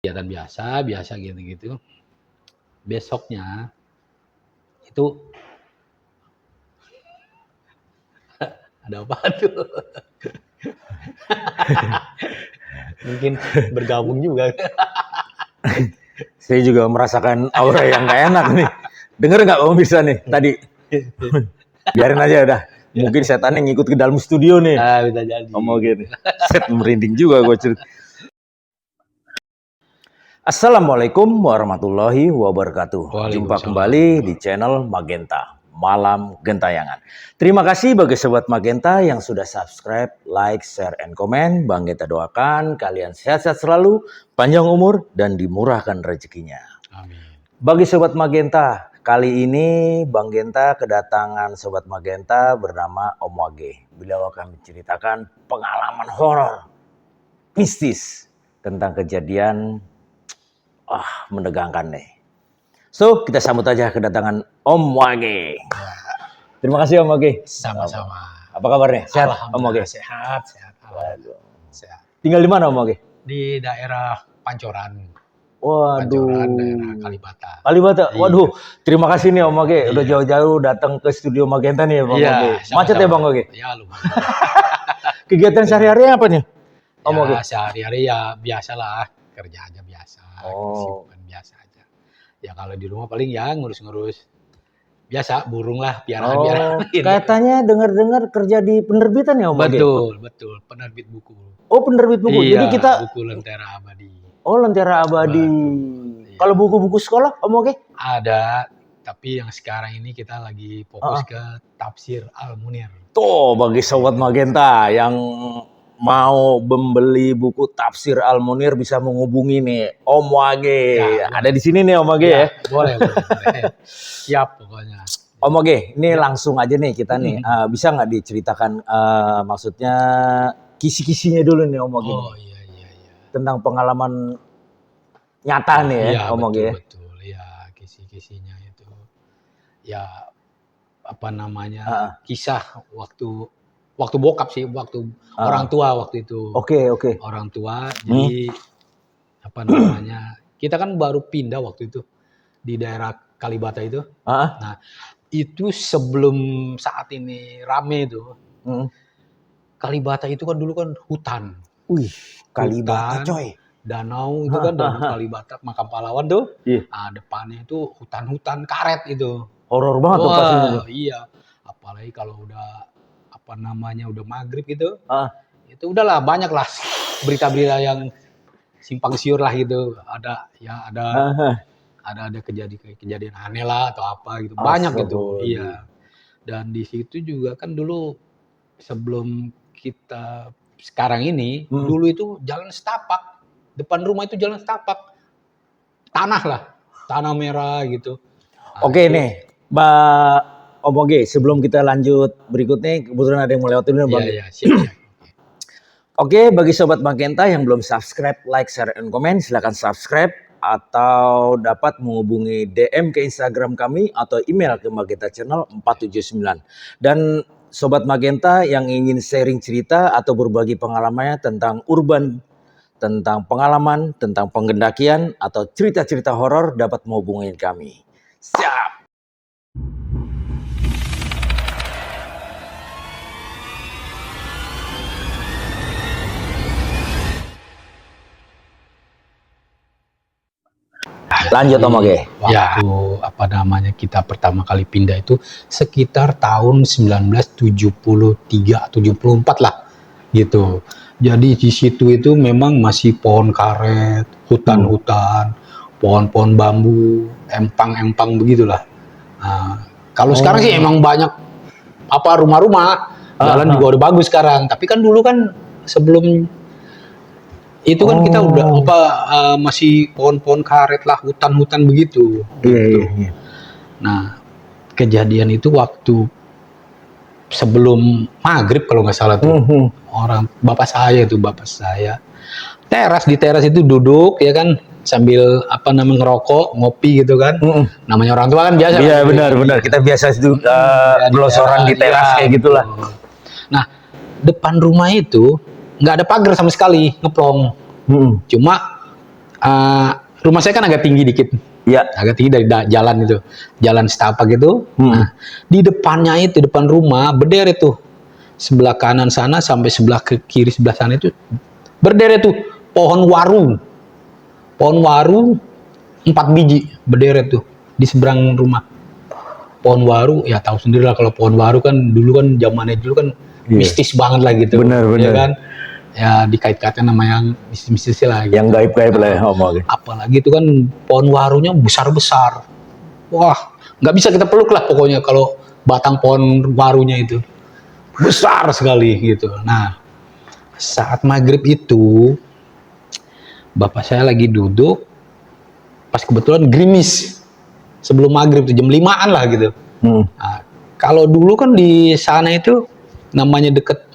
kegiatan biasa gitu-gitu. Besoknya itu ada apa tuh? Mungkin bergabung juga. Saya juga merasakan aura yang gak enak nih. Denger nggak Om bisa nih tadi? Biarin aja udah. Mungkin setannya ngikut ke dalam studio nih. Bisa jadi. Ngomong gini. Set merinding juga gue cerita. Assalamualaikum warahmatullahi wabarakatuh. Jumpa kembali di channel Magenta Malam Gentayangan. Terima kasih bagi sobat Magenta yang sudah subscribe, like, share, and komen. Bang Genta doakan kalian sehat-sehat selalu, panjang umur, dan dimurahkan rezekinya. Amin. Bagi sobat Magenta, kali ini Bang Genta kedatangan sobat Magenta bernama Om Wage. Beliau akan menceritakan pengalaman horor, mistis tentang kejadian menegangkan nih. So, kita sambut aja kedatangan Om Wage. Terima kasih Om Wage. Sama-sama. Apa kabarnya? Sehat Om Wage? Sehat. Sehat. Tinggal di mana Om Wage? Di daerah Pancoran. Waduh. Pancoran, daerah Kalibata. Kalibata. Waduh, terima kasih nih Om Wage. Udah jauh-jauh datang ke studio Magenta nih Bang Wage. Macet ya Bang Wage? Ya lumayan. Kegiatan sehari-hari apa nih? Om Wage? Sehari-hari ya biasalah, kerja aja biasa. Kesibukan biasa aja. Ya kalau di rumah paling ya ngurus-ngurus biasa, burung lah, piaraan. Katanya dengar-dengar kerja di penerbitan ya Om Wage? Betul, penerbit buku. Oh, penerbit buku. Iya, jadi kita buku Lentera Abadi. Oh, Lentera Abadi. Iya. Kalau buku-buku sekolah Om Wage? Ada, tapi yang sekarang ini kita lagi fokus ke Tafsir Al-Munir. Tuh, bagi sobat Magenta yang mau membeli buku Tafsir Al-Munir bisa menghubungi nih Om Wage. Ya, ada di sini nih Om Wage ya. Boleh. Siap pokoknya. Om Wage, ini langsung aja nih kita nih. Bisa nggak diceritakan maksudnya kisi-kisinya dulu nih Om Wage? Oh iya. Tentang pengalaman nyata nih ya Om Wage. Betul. Ya, kisi-kisinya itu. Ya apa namanya? Kisah waktu bokap sih, waktu orang tua waktu itu. Oke. Orang tua, jadi apa namanya? Kita kan baru pindah waktu itu di daerah Kalibata itu. Nah, itu sebelum saat ini rame itu. Kalibata itu kan dulu kan hutan. Wih, Kalibata coy. Danau itu kan danau Kalibata, makam pahlawan tuh. Nah, depannya itu hutan-hutan karet itu. Horor banget tuh pastinya. Iya. Apalagi kalau udah apa namanya udah maghrib gitu. Itu udahlah banyak lah berita-berita yang simpang siur lah gitu. Ada kejadian aneh lah atau apa gitu. Banyak gitu. Iya. Dan di situ juga kan dulu sebelum kita sekarang ini, dulu itu jalan setapak. Depan rumah itu jalan setapak. Tanah lah. Tanah merah gitu. Nah, Oke nih, Mbak Om Wage, sebelum kita lanjut berikutnya, kebetulan ada yang mau lewatin dulu Bang. Iya, siap. Oke, bagi Sobat Magenta yang belum subscribe, like, share, and comment, silakan subscribe atau dapat menghubungi DM ke Instagram kami atau email ke Magenta Channel 479. Dan Sobat Magenta yang ingin sharing cerita atau berbagi pengalamannya tentang urban, tentang pengalaman, tentang pengendakian, atau cerita-cerita horor dapat menghubungi kami. Siap! Lanjut Om Wage. Waktu apa namanya kita pertama kali pindah itu sekitar tahun 1973 74 lah gitu. Jadi di situ itu memang masih pohon karet, hutan-hutan, pohon-pohon bambu, empang-empang begitulah. Nah, kalau sekarang sih emang banyak apa rumah-rumah, jalan juga udah bagus sekarang. Tapi kan dulu kan sebelum itu kan kita udah masih pohon-pohon karet lah, hutan-hutan begitu. Iya. Nah, kejadian itu waktu sebelum maghrib kalau nggak salah tuh. Bapak saya di teras itu duduk ya kan sambil ngerokok, ngopi gitu kan. Namanya orang tua kan biasa. Iya benar. Kita biasa gelosoran di teras kayak gitulah. Nah, depan rumah itu nggak ada pagar sama sekali, ngeplong. Cuma Rumah saya kan agak tinggi dikit, Ya. agak tinggi dari jalan itu, jalan setapak gitu. Hmm. Nah, di depannya itu, depan rumah berderet tuh, sebelah kanan sana sampai sebelah ke kiri sebelah sana itu berderet tuh pohon waru 4 biji berderet tuh di seberang rumah. Pohon waru, ya tahu sendiri lah kalau pohon waru kan dulu kan zamannya dulu kan Iya. mistis banget lah gitu. Benar, Ya benar. kan? Ya dikait-kaitkan sama yang mistis-mistis lah gitu. Yang gaib-gaib lah ya ngomongin. Apalagi itu kan pohon warunya besar-besar. Wah, nggak bisa kita peluk lah pokoknya kalau batang pohon warunya itu. Besar sekali gitu. Nah, saat maghrib itu, bapak saya lagi duduk, pas kebetulan gerimis. Sebelum maghrib tuh, jam 5-an lah gitu. Hmm. Nah, kalau dulu kan di sana itu, namanya deket,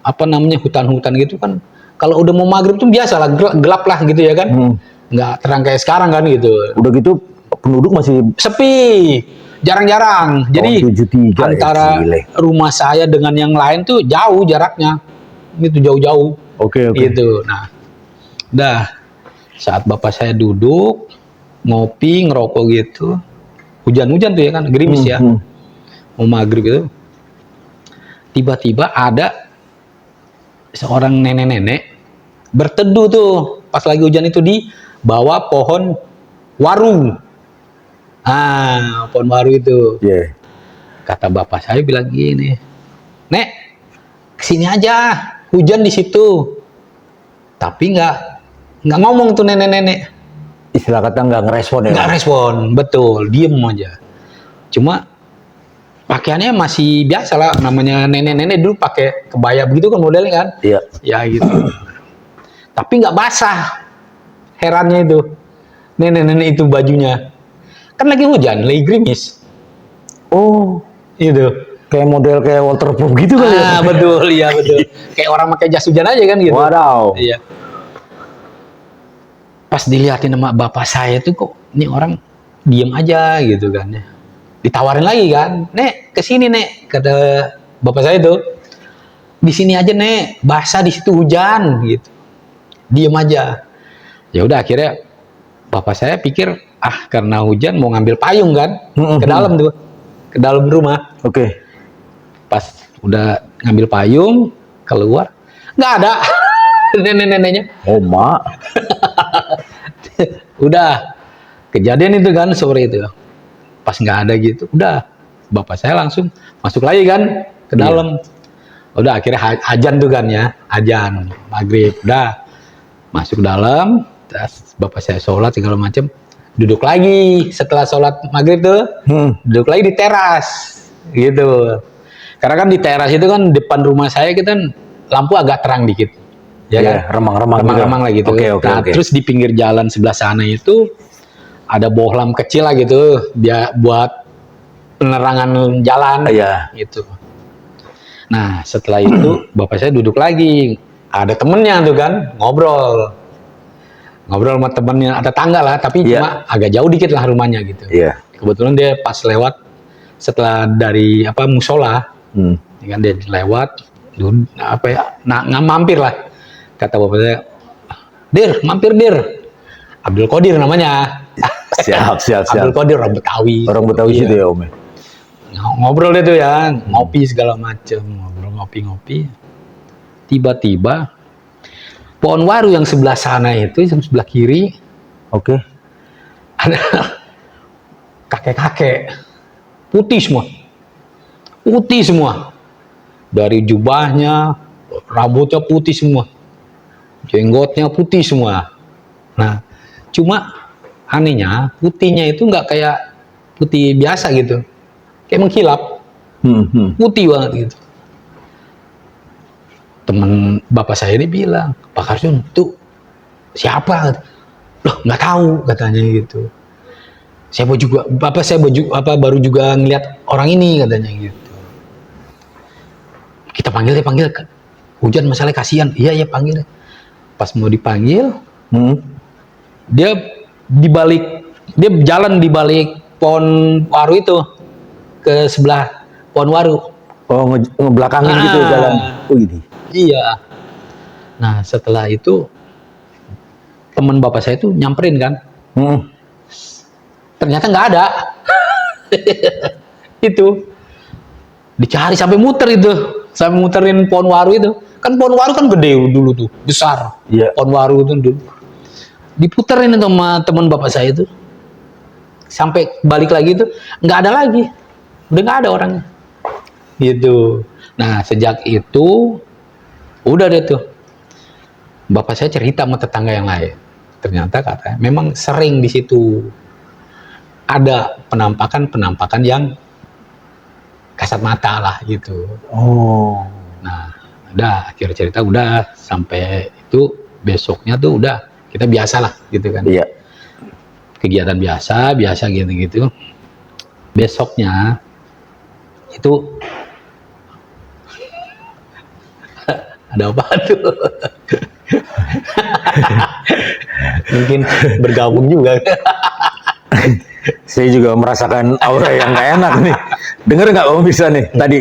hutan-hutan gitu kan. Kalau udah mau maghrib tuh biasa lah, gelap lah gitu ya kan. Nggak terang kayak sekarang kan gitu. Udah gitu penduduk masih Sepi, jarang-jarang. Jadi 73 ya, antara gile. rumah saya dengan yang lain tuh jauh jaraknya, gitu jauh-jauh. Oke. Gitu. Nah, dah saat bapak saya duduk ngopi ngerokok gitu, hujan-hujan tuh ya kan, gerimis ya, mau maghrib itu, tiba-tiba ada seorang nenek-nenek berteduh tuh pas lagi hujan itu di bawah pohon waru. Pohon waru itu. Iya. Kata bapak saya bilang gini, "Nek, kesini aja, hujan di situ." Tapi nggak ngomong tuh nenek-nenek. Istilah kata nggak ngerespon ya. Nggak respon, betul, diem aja. Cuma pakaiannya masih biasa lah, namanya nenek-nenek dulu pakai kebaya begitu kan modelnya kan. Iya. Ya gitu. Tapi nggak basah. Herannya itu. Nenek-nenek itu bajunya. Kan lagi hujan, lagi gerimis. Oh, Gitu. kayak model kayak waterproof gitu kali ya. Betul, iya betul. Kayak orang pakai jas hujan aja kan gitu. Wadaw. Iya. Pas dilihatin sama bapak saya tuh kok ini orang diem aja gitu kan ya. Ditawarin lagi kan, "Nek, kesini Nek," kata bapak saya tuh. "Di sini aja Nek, basah di situ hujan," gitu. Diem aja. Ya udah akhirnya bapak saya pikir karena hujan mau ngambil payung kan ke dalam tuh, ke dalam rumah. Oke. Pas udah ngambil payung keluar nggak ada nenek-neneknya. Oh, mak. Udah kejadian itu kan sore itu. Pas nggak ada gitu, udah bapak saya langsung masuk lagi kan ke dalam. Udah akhirnya ajan tuh kan ya, ajan maghrib. Udah masuk dalam, terus bapak saya sholat segala macam, duduk lagi setelah sholat maghrib tuh, duduk lagi di teras gitu. Karena kan di teras itu kan depan rumah saya kita kan lampu agak terang dikit, ya kan, remang-remang lah gitu. Oke. Terus di pinggir jalan sebelah sana itu ada bohlam kecil lah gitu, dia buat penerangan jalan, gitu. Nah setelah itu bapak saya duduk lagi, ada temennya tuh kan, ngobrol sama temennya, ada tangga lah, tapi cuma agak jauh dikit lah rumahnya gitu. Kebetulan dia pas lewat setelah dari musola, kan dia lewat, mampir lah, kata bapak saya, "Dir, mampir Dir." Abdul Qadir namanya. Siap. Abdul Qadir orang Betawi. Orang Betawi situ ya, Om. Ngobrol deh tuh ya, ngopi segala macem, ngopi. Tiba-tiba pohon waru yang sebelah sana itu, yang sebelah kiri, ada kakek-kakek putih semua, dari jubahnya, rambutnya putih semua, jenggotnya putih semua. Nah, cuma anehnya putihnya itu nggak kayak putih biasa gitu, kayak mengkilap, putih banget gitu. Teman bapak saya ini bilang, "Pak Karsun, tuh siapa?" "Loh, nggak tahu," katanya gitu. Bapak saya baru juga ngeliat orang ini," katanya gitu. "Kita panggil, hujan masalahnya kasihan." "Iya, panggil." Pas mau dipanggil, dia jalan di balik pohon waru itu ke sebelah pohon waru. Oh, ngebelakangin gitu jalan. Oh, ini. Iya. Nah setelah itu teman bapak saya itu nyamperin kan, ternyata nggak ada. Itu dicari sampai muter itu, sampai muterin pohon waru itu. Kan pohon waru kan gede dulu tuh, besar. Iya. Pohon waru itu dulu. Diputerin itu sama teman bapak saya itu. Sampai balik lagi itu nggak ada lagi. Udah nggak ada orangnya. Gitu. Nah, sejak itu udah deh tuh. Bapak saya cerita sama tetangga yang lain. Ternyata katanya memang sering di situ ada penampakan-penampakan yang kasat mata lah gitu. Oh. Nah, udah akhir cerita udah sampai itu besoknya tuh udah kita biasa lah gitu kan. Iya. Kegiatan biasa gitu-gitu. Besoknya itu ada apa tuh? Mungkin bergabung juga. Saya juga merasakan aura yang gak enak nih. Dengar nggak kamu bisa nih tadi?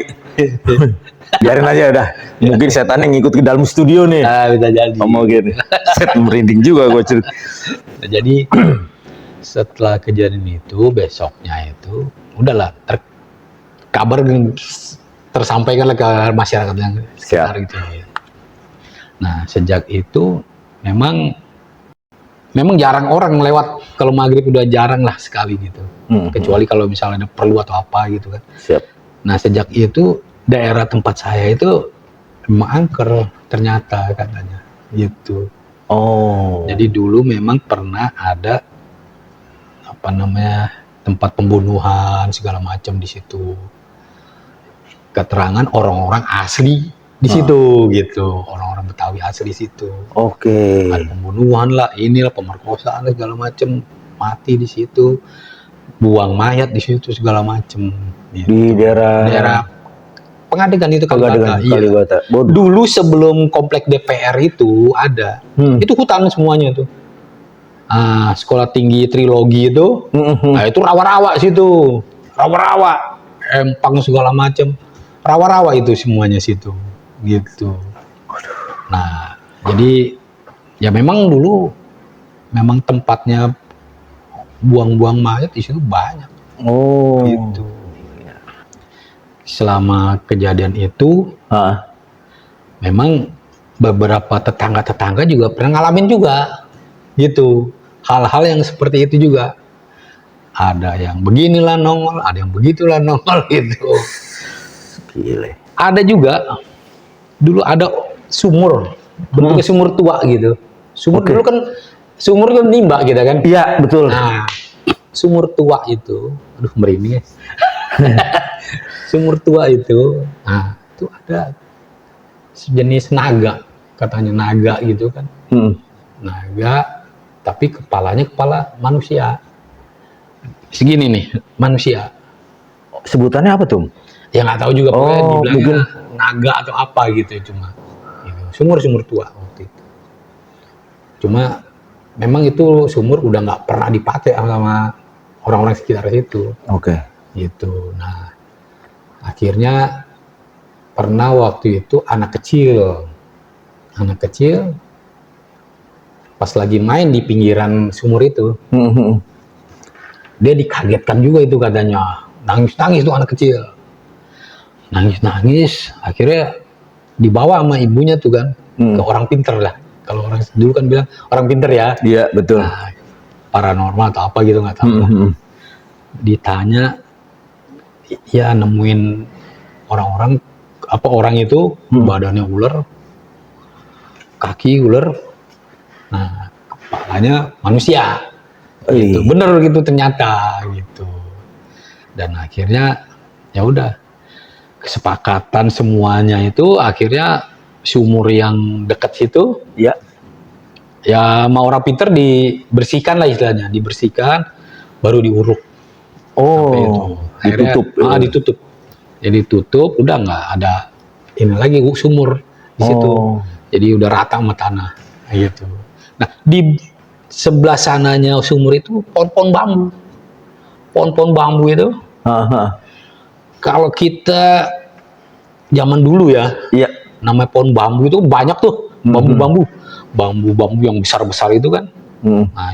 Biarin aja udah. Mungkin setannya ngikut ke dalam studio nih. Nah, bisa jadi. Ngomong gini. Set merinding juga gue cerita. Nah, jadi setelah kejadian itu besoknya itu udahlah kabar tersampaikanlah ke masyarakat yang sekitar gitu ya. Nah, sejak itu memang jarang orang lewat kalau maghrib, udah jarang lah sekali gitu. Kecuali kalau misalnya ada perlu atau apa gitu kan. Siap. Nah, sejak itu daerah tempat saya itu memang angker ternyata katanya gitu. Oh. Jadi dulu memang pernah ada apa namanya tempat pembunuhan segala macam di situ. Keterangan orang-orang asli di situ gitu, orang-orang Betawi asli di situ. Oke. Ada pembunuhan lah, inilah pemerkosaan segala macam, mati di situ, buang mayat di situ segala macam. Gitu. Di daerah Pengadegan itu Kalibata. Iya. Kalibata. Dulu sebelum komplek DPR itu ada, itu hutan semuanya tuh. Sekolah tinggi Trilogi itu, nah itu rawa-rawa situ, rawa-rawa, empang segala macam, rawa-rawa itu semuanya situ. Gitu. Nah, jadi ya memang dulu memang tempatnya buang-buang mayat di situ banyak. Oh. Gitu. Selama kejadian itu, memang beberapa tetangga-tetangga juga pernah ngalamin juga. Gitu. Hal-hal yang seperti itu juga. Ada yang beginilah nongol, ada yang begitulah nongol gitu. Gile. Ada juga dulu ada sumur, bentuknya sumur tua gitu. Sumur dulu kan sumur kan nimba gitu kan. Iya, betul. Nah, sumur tua itu, aduh merinding ya. Sumur tua itu, nah itu ada sejenis naga, katanya naga gitu kan. Naga, tapi kepalanya kepala manusia. Segini nih, manusia. Sebutannya apa tuh? Ya nggak tahu juga, pokoknya dibilangnya mungkin naga atau apa gitu cuma. Gitu. Sumur tua waktu itu. Cuma memang itu sumur udah nggak pernah dipakai sama orang-orang sekitar situ. Oke. Gitu. Nah, akhirnya pernah waktu itu anak kecil pas lagi main di pinggiran sumur itu, dia dikagetkan juga itu katanya, nangis tuh anak kecil. Nangis, akhirnya dibawa sama ibunya tuh kan, ke orang pinter lah. Kalau orang dulu kan bilang orang pinter ya. Iya, betul. Nah, paranormal atau apa gitu nggak tahu. Ditanya, ya nemuin orang itu badannya ular, kaki ular, nah kepalanya manusia. Gitu. Bener gitu ternyata gitu. Dan akhirnya ya udah. Kesepakatan semuanya itu akhirnya sumur yang dekat situ ya mau orang pinter dibersihkan lah istilahnya, dibersihkan baru diuruk. Akhirnya, ditutup. Jadi tutup, udah nggak ada ini lagi sumur di situ. Jadi udah rata sama tanah gitu. Nah, di sebelah sananya sumur itu pohon-pohon bambu itu. Kalau kita zaman dulu ya, namanya pohon bambu itu banyak tuh, bambu yang besar-besar itu kan. Nah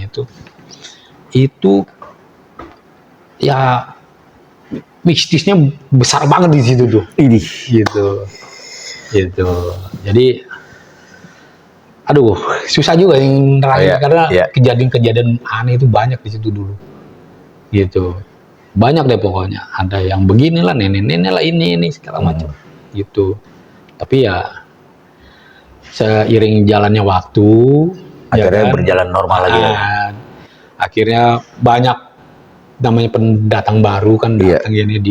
itu ya mistisnya besar banget di situ tuh. Ini. Gitu. Jadi, aduh, susah juga yang nerangin karena kejadian-kejadian aneh itu banyak di situ dulu. Gitu. Banyak deh pokoknya. Ada yang beginilah, nenek-nenek lah ini segala macam. Gitu. Tapi ya seiring jalannya waktu, akhirnya berjalan normal lagi. Akhirnya banyak namanya pendatang baru kan datang ini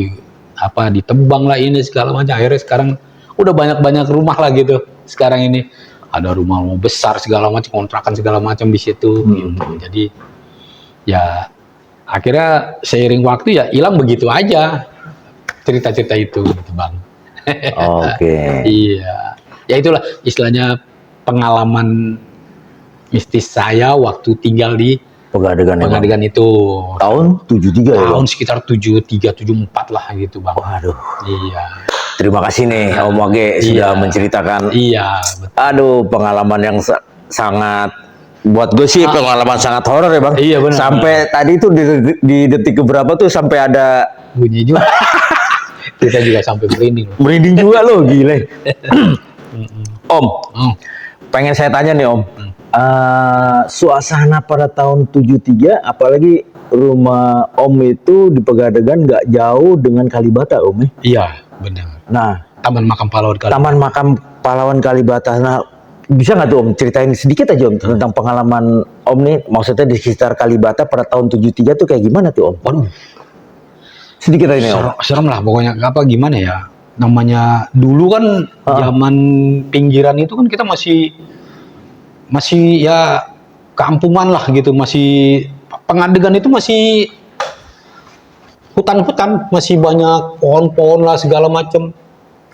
ditebang lah ini segala macam. Akhirnya sekarang udah banyak rumah lah gitu. Sekarang ini ada rumah besar segala macam, kontrakan segala macam di situ. Gitu. Jadi ya akhirnya seiring waktu ya hilang begitu aja cerita-cerita itu, gitu Bang. Oke. Iya. Ya itulah istilahnya pengalaman mistis saya waktu tinggal di Pegadegan itu. Tahun 73 ya? Tahun sekitar 73, 74 lah gitu Bang. Waduh. Iya. Terima kasih nih Om Wage sudah menceritakan. Iya. Betul. Aduh, pengalaman yang sangat, buat gue sih pengalaman sangat horor ya Bang. Iya benar. Sampai tadi tuh di detik keberapa tuh sampai ada bunyi juga. Kita juga sampai merinding. Merinding juga loh, gile. Om, pengen saya tanya nih Om. Suasana pada tahun 73, apalagi rumah Om itu di Pegadegan nggak jauh dengan Kalibata Om ya? Iya, benar. Nah, Taman Makam Pahlawan Kalibata. Nah, bisa nggak tuh Om ceritain sedikit aja Om tentang pengalaman Om nih, maksudnya di sekitar Kalibata pada tahun 73 tuh kayak gimana tuh Om? Waduh. Sedikit aja nih Om. Serem lah pokoknya, gimana ya? Namanya dulu kan zaman pinggiran itu kan kita masih ya kampungan lah gitu, masih Pengadegan itu masih hutan-hutan, masih banyak pohon-pohon lah segala macam.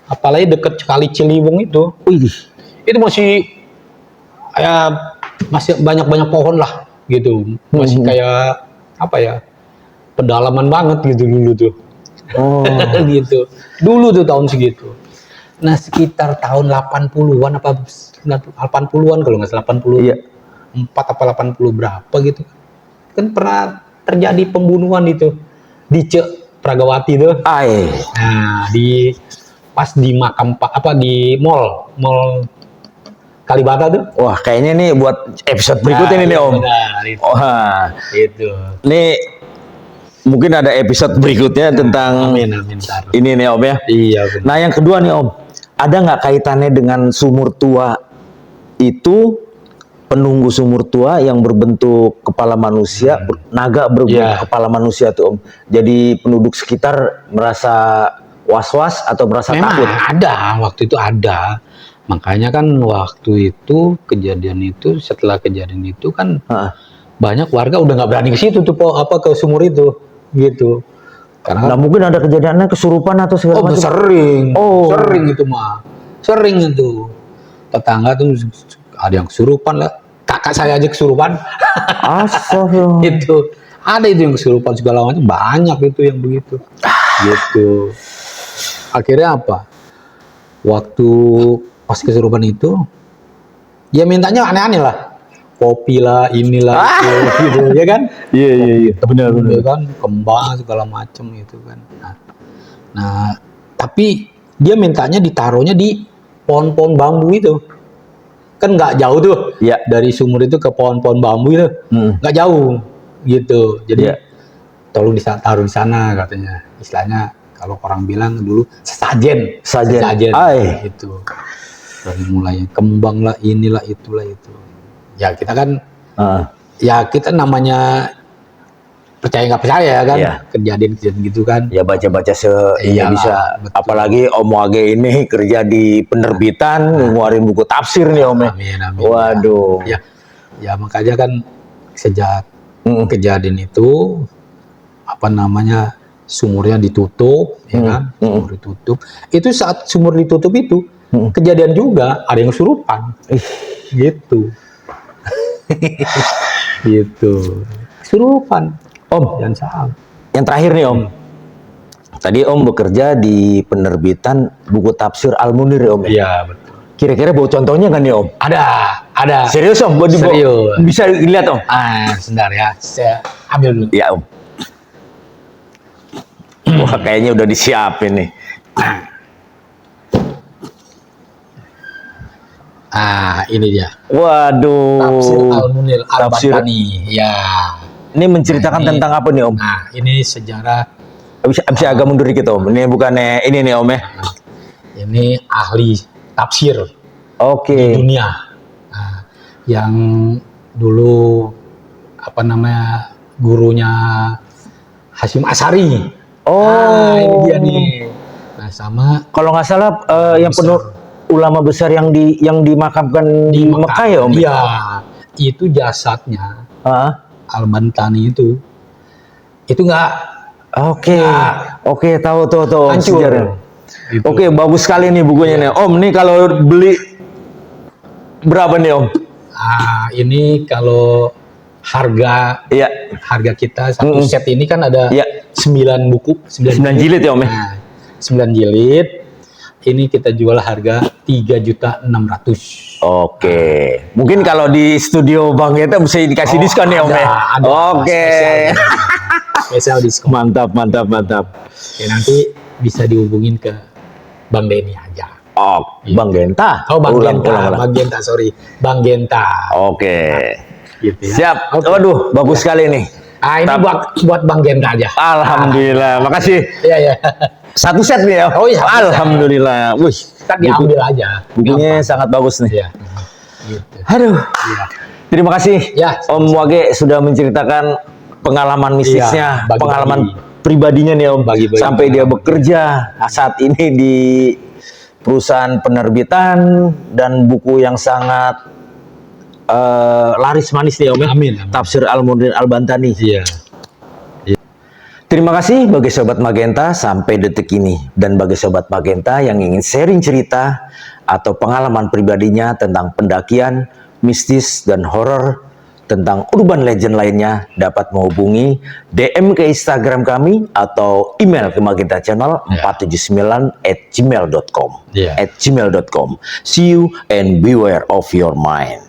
Apalagi deket Kali Ciliwung itu. Itu masih ya masih banyak pohon lah gitu. Masih kayak apa ya? Pedalaman banget gitu dulu tuh. Gitu. Dulu tuh tahun segitu. Nah, sekitar tahun 80-an apa 80-an kalau nggak salah 84 apa 80 berapa gitu. Kan pernah terjadi pembunuhan itu di Pragawati tuh. Nah, pas di makam di mall Kalibata tuh. Wah, kayaknya nih buat episode berikutnya nih Om. Wah, itu. Nih mungkin ada episode berikutnya tentang amin, ini nih Om ya. Iya benar. Nah yang kedua nih Om, ada nggak kaitannya dengan sumur tua itu, penunggu sumur tua yang berbentuk kepala manusia, naga berbentuk kepala manusia tuh Om. Jadi penduduk sekitar merasa was-was atau merasa takut? Ada, waktu itu ada. Makanya kan waktu itu setelah kejadian itu kan banyak warga udah nggak berani ke situ tuh ke sumur itu gitu. Karena mungkin ada kejadiannya kesurupan atau segala macam. Sering itu mah. Sering itu. Tetangga tuh ada yang kesurupan lah. Kakak saya aja kesurupan. Astagfirullah. Itu. Ada itu yang kesurupan segala macam, banyak itu yang begitu. Gitu. Akhirnya apa? Waktu pas kesurupan itu ya mintanya aneh-aneh lah. Kopi lah, inilah itu, gitu, ya kan? Iya, benar. Kan kembang segala macam gitu kan. Nah, tapi dia mintanya ditaruhnya di pohon-pohon bambu itu. Kan nggak jauh tuh. Dari sumur itu ke pohon-pohon bambu itu. Nggak jauh gitu. Jadi tolong taruh di sana katanya. Istilahnya kalau orang bilang dulu sesajen. Gitu. Dari mulai kembang lah, inilah itulah itu. Ya kita kan ya kita namanya percaya nggak percaya kan, kejadian gitu kan, ya baca-baca bisa. Betul. Apalagi Om Wage ini kerja di penerbitan, ngeluarin buku tafsir nih Om. Amin. Waduh. Ya makanya kan sejak kejadian itu sumurnya ditutup, ya kan, sumur ditutup. Itu saat sumur ditutup itu kejadian juga ada yang kesurupan, gitu. Gitu. Kesurupan. Om, jangan salah. Yang terakhir nih Om. Tadi Om bekerja di penerbitan buku tafsir Al-Munir ya Om. Iya, betul. Kira-kira bawa contohnya kan nih Om? Ada. Ada. Serius Om? Serius. Bisa dilihat Om? Sebentar ya, saya ambil dulu. Ya Om. Wah kayaknya udah disiapin nih. Ini dia. Waduh. Tafsir Al-Munir Tafsir. Al-Bantani. Ya. Ini menceritakan tentang apa nih Om? Nah, ini sejarah. Bisa agak mundur dikit Om. Ini bukannya ini nih Om ya? Ini ahli tafsir Oke. di dunia. Nah, yang dulu apa namanya gurunya Hasyim Asy'ari. Ini dia nih. Nah, sama Kalau nggak salah yang penuh ulama besar yang dimakamkan di Mekah ya Om? Iya, itu jasadnya Al-Bantani itu nggak Oke, tahu hancur. sejarah. Gitu. Oke, bagus sekali nih bukunya nih. Om, nih kalau beli berapa nih Om? Ini kalau harga kita satu set ini kan ada 9 buku, 9 jilid ya Om ya? Nah, 9 jilid. Ini kita jual harga 3.600.000. Oke. Mungkin kalau di studio Bang Genta bisa dikasih diskon nih Om ya? Ada Oke. Spesial diskon. Mantap. Ya, nanti bisa dihubungin ke Bang Denny aja. Bang Genta. Bang Ulang. Genta, sorry. Bang Genta. Oke. Gitu ya. Siap. Waduh, bagus sekali nih. Ini buat Bang Genta aja. Alhamdulillah. Makasih. Iya. Satu set nih ya. Iya. Alhamdulillah. Wih, Kita diambil aja. bukunya sangat bagus nih. Iya. Gitu. Aduh. Iya. Terima kasih Ya, Om Wage sudah menceritakan pengalaman mistisnya, bagi-bagi. pengalaman pribadinya nih Om. Bagi-bagi Sampai dia bekerja saat ini di perusahaan penerbitan dan buku yang sangat laris manis nih Om ya. Amin. Tafsir Al-Munir Al-Bantani. Iya. Terima kasih bagi Sobat Magenta sampai detik ini. Dan bagi Sobat Magenta yang ingin sharing cerita atau pengalaman pribadinya tentang pendakian, mistis, dan horor, tentang urban legend lainnya, dapat menghubungi DM ke Instagram kami atau email ke Magenta Channel 479@gmail.com. Yeah. @gmail.com. See you and beware of your mind.